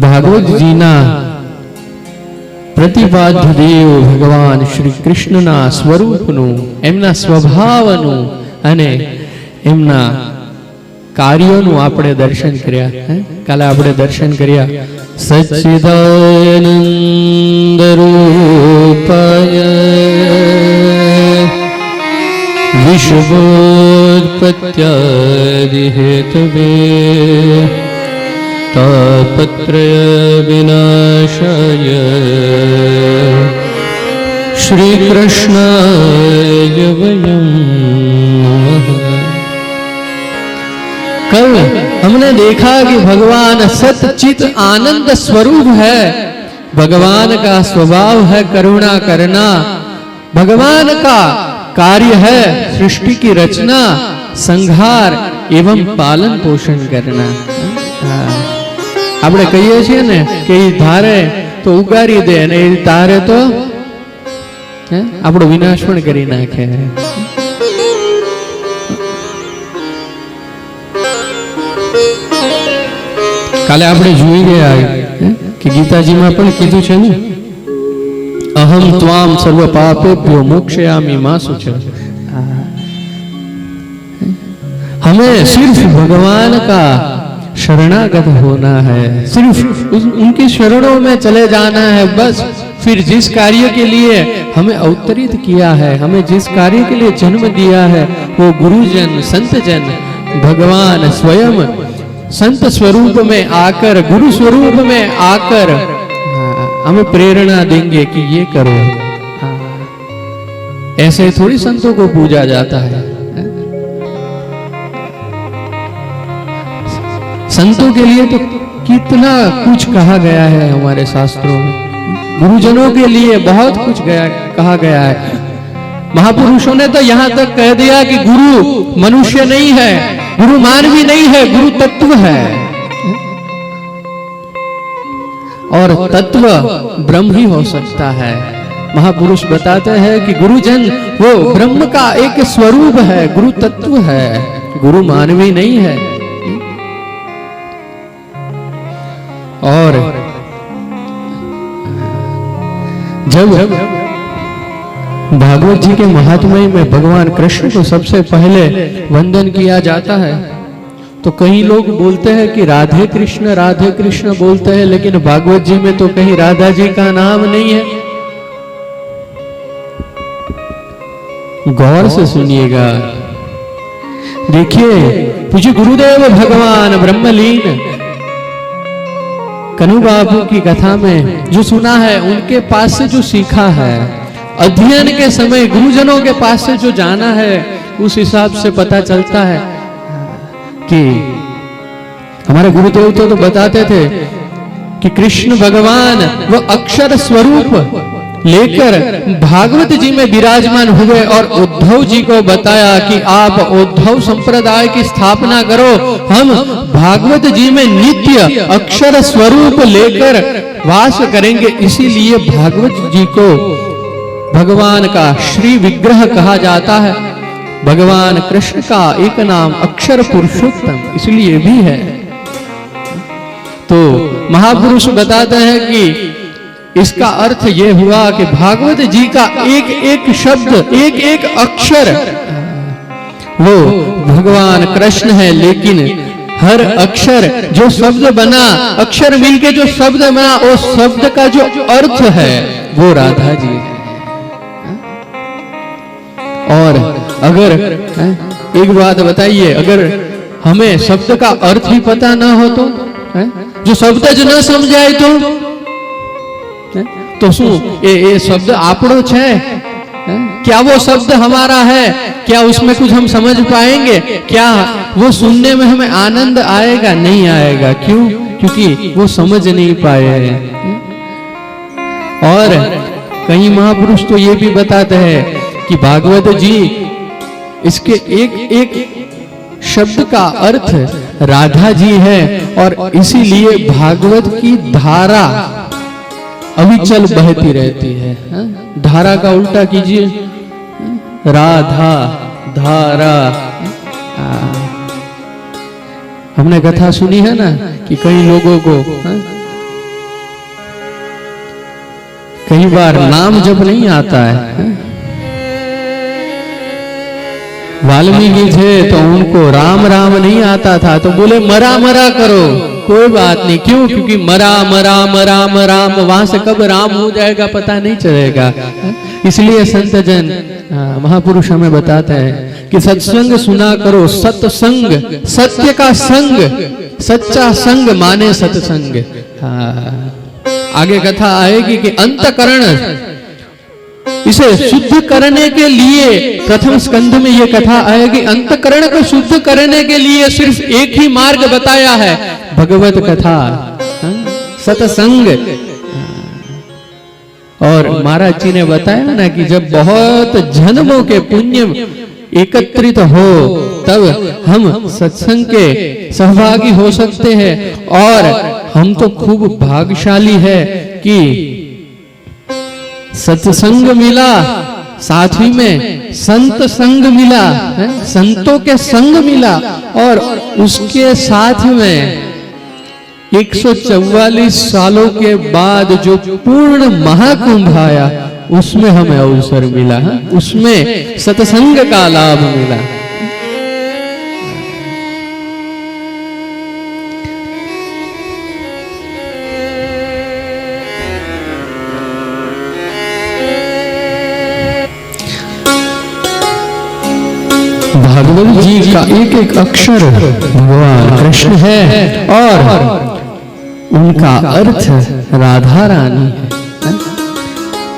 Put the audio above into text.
ભાગવતજીના પ્રતિપાદ્ય દેવ ભગવાન શ્રી કૃષ્ણના સ્વરૂપનું, એમના સ્વભાવનું અને એમના કાર્યોનું આપણે દર્શન કર્યા. કાલે આપણે દર્શન કર્યા. સચ્ચિદાનંદ રૂપાય વિશ્વોત્પત્યાદિ હેતવે તાપત્રય વિનાશાય શ્રી કૃષ્ણાય વયમ નમઃ. कल हमने देखा कि भगवान सच्चित आनंद स्वरूप है. भगवान का स्वभाव है करुणा करना. भगवान का कार्य है सृष्टि की रचना, संहार एवं पालन पोषण करना. આપણે કહીએ છીએ ને કે એ ધારે તો ઉગારી દે અને એ તારે તો આપણો વિનાશ પણ કરી નાખે. કાલે આપણે જોઈ ગયા કે ગીતાજીમાં પણ કીધું છે ને, અહમ ત્વામ સર્વ પાપેભ્યો મોક્ષયામિ માં સુચ. हमें सिर्फ भगवान का शरणागत होना है, सिर्फ उनकी शरणों में चले जाना है बस. फिर जिस कार्य के लिए हमें अवतरित किया है, हमें जिस कार्य के लिए जन्म दिया है, वो गुरुजन संतजन भगवान स्वयं संत स्वरूप में आकर, गुरु स्वरूप में आकर हमें प्रेरणा देंगे कि ये करो. ऐसे थोड़ी संतों को पूजा जाता है. संतों के लिए तो कितना कुछ कहा गया है हमारे शास्त्रों में. गुरुजनों के लिए बहुत कुछ कहा गया है. महापुरुषों ने तो यहाँ तक कह दिया कि गुरु मनुष्य नहीं है, गुरु मानवी नहीं है, गुरु तत्व है. और तत्व ब्रह्म ही हो सकता है. महापुरुष बताते हैं कि गुरुजन वो ब्रह्म का एक स्वरूप है, गुरु तत्व है, गुरु मानवी नहीं है. और जब भागवत जी के महात्म्य में भगवान कृष्ण को सबसे पहले वंदन किया जाता है तो कई लोग बोलते हैं कि राधे कृष्ण बोलते हैं, लेकिन भागवत जी में तो कहीं राधा जी का नाम नहीं है. गौर से सुनिएगा. देखिए पूज्य गुरुदेव भगवान ब्रह्मलीन कनु बाबू की कथा में जो सुना है, उनके पास से जो सीखा है, अध्ययन के समय गुरुजनों के पास से जो जाना है, उस हिसाब से पता चलता है कि हमारे गुरुदेव तो बताते थे कि कृष्ण भगवान वो अक्षर स्वरूप लेकर भागवत जी में विराजमान हुए और उद्धव जी को बताया कि आप उद्धव संप्रदाय की स्थापना करो, हम भागवत जी में नित्य अक्षर स्वरूप लेकर वास करेंगे. इसीलिए भागवत जी को भगवान का श्री विग्रह कहा जाता है. भगवान कृष्ण का एक नाम अक्षर पुरुषोत्तम इसलिए भी है. तो महापुरुष बताते हैं कि इसका अर्थ यह हुआ कि भागवत जी का एक एक शब्द, एक एक अक्षर वो भगवान कृष्ण है. लेकिन हर अक्षर जो शब्द बना, अक्षर मिलके जो शब्द बना, उस शब्द का जो अर्थ है वो राधा जी है. और अगर एक बात बताइए, अगर हमें शब्द का अर्थ ही पता ना हो तो, जो शब्द जो न समझाए तो શું એ શબ્દ આપણો છે? क्या वो शब्द हमारा है? क्या उसमें कुछ हम समझ पाएंगे? क्या वो सुनने में हमें आनंद आएगा? नहीं आएगा. क्यों? क्योंकि वो समझ नहीं पाए हैं. और कई महापुरुष तो ये भी बताते हैं कि भागवत जी इसके एक एक शब्द का अर्थ राधा जी है. और इसीलिए भागवत की धारा अविचल बहती रहती है. धारा का उल्टा कीजिए, राधा धारा. हमने कथा सुनी है ना कि कई लोगों को कई बार नाम जब नहीं आता है। वाल्मीकि थे तो उनको राम राम नहीं आता था, तो बोले मरा मरा करो, कोई बात नहीं। क्यों? क्योंकि मरा मरा मरा मराम, वहां से कब राम हो जाएगा पता नहीं चलेगा। इसलिए संत जन महापुरुष हमें बताते हैं कि सत्संग सुना करो, सत्संग, सत्य का संग, सच्चा संग माने सत्संग। आगे कथा आएगी कि अंतकरण इसे शुद्ध करने के लिए, प्रथम स्कंध में यह कथा आएगी, अंतकरण को शुद्ध करने के लिए सिर्फ एक ही मार्ग बताया है, भगवत कथा, सत्संग। और महाराज जी ने बताया ना कि जब बहुत जन्मों के पुण्य एकत्रित हो तब हम सत्संग के सहभागी हो सकते हैं। और हम तो खूब भाग्यशाली है कि सत्संग मिला, साथ ही में संत संग मिला, संतों के संग मिला, और उसके साथ में 144 सालों के बाद जो पूर्ण महाकुंभ आया उसमें हमें अवसर मिला, उसमें सत्संग का लाभ मिला। भागवत जी का एक एक अक्षर भगवान कृष्ण है और उनका अर्थ राधा रानी है।